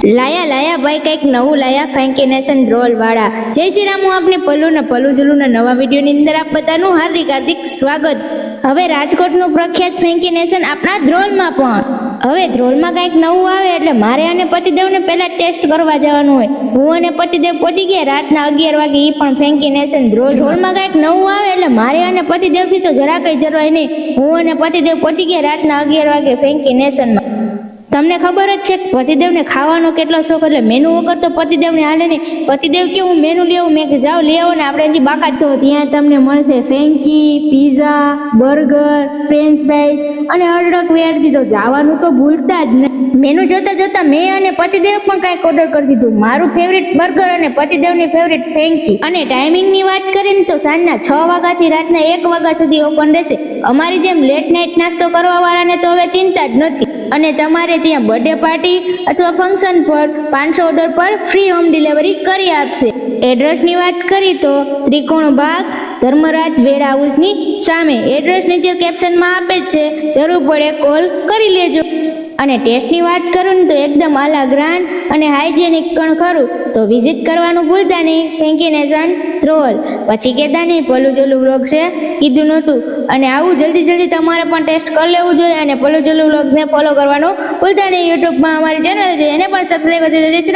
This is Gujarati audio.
લાયા લાયા ભાઈ કંઈક નવું લાયા ફેન્કી નેશન રોલ વાળા. જય શ્રી રામ, હું આપને પલ્લુ જુલુના નવા વિડીયોની અંદર આપ બધાનું હાર્દિક સ્વાગત. હવે રાજકોટનું પ્રખ્યાત ફેન્કી નેશન આપણા ધ્રોલમાં પણ. હવે ધ્રોલમાં કંઈક નવું આવે એટલે મારે અને પતિદેવને પહેલા ટેસ્ટ કરવા જવાનું હોય. હું અને પતિદેવ પહોંચી ગયા રાતના 11 વાગે, એ પણ ફેન્કી નેશન ધ્રોલમાં કંઈક નવું આવે એટલે મારે અને પતિદેવથી તો જરા કંઈ જરવાય નહીં. હું અને પતિદેવ પહોંચી ગયા રાતના 11 વાગે ફેન્કી નેશનમાં. તમને ખબર જ છે કે પતિદેવને ખાવાનો કેટલો શોખ, એટલે મેનુ વગર તો પતિદેવને હાલે નહીં. પતિદેવ કે હું મેનુ લેવું, મેં કે જાઓ લઈ આવો ને આપણે હજી બાકા જ. તો ત્યાં તમને મળશે ફેન્કી, પીઝા, બર્ગર, ફ્રેન્ચ ફ્રાઈઝ અને અઢળક વેરાયટી. તો જવાનું તો ભૂલતા જ નહીં. મેનુ જોતા મેં અને પતિદેવ પણ કાંઈક ઓર્ડર કરી દીધું. મારું ફેવરિટ બર્ગર અને પતિદેવની ફેવરિટ ફેન્કી. અને ટાઈમિંગની વાત કરીને તો સાંજના 6 વાગ્યાથી રાતના 1 વાગ્યા સુધી ઓપન રહેશે. અમારી જેમ લેટ નાઇટ નાસ્તો કરવા વાળાને તો હવે ચિંતા જ નથી. અને તમારે ત્યાં બર્થડે પાર્ટી અથવા ફંક્શન પર 500 ઓર્ડર પર ફ્રી હોમ ડિલિવરી કરી આપશે. એડ્રેસની વાત કરી તો ત્રિકોણ બાગ ધર્મરાજ વેર હાઉસની સામે. એડ્રેસ નીચે કેપ્શનમાં આપે જ છે, જરૂર પડે કોલ કરી લેજો. અને ટેસ્ટની વાત કરું ને તો એકદમ આલા ગ્રાન્ડ અને હાઇજેનિક પણ ખરું. તો વિઝિટ કરવાનું ભૂલતા નહીં ફેન્કી નેશન ધ્રોલ. પછી કહેતા નહીં પલ્લુ જુલુ વ્લોગ છે, કીધું નહોતું. અને આવું જલ્દી તમારે પણ ટેસ્ટ કરી લેવું જોઈએ. અને પલ્લુ જુલુ વ્લોગને ફોલો કરવાનું ભૂલતા નહીં. યુટ્યુબમાં અમારી ચેનલ છે, એને પણ સબસ્ક્રાઈબ કરી દેજો. જય શ્રી રામ.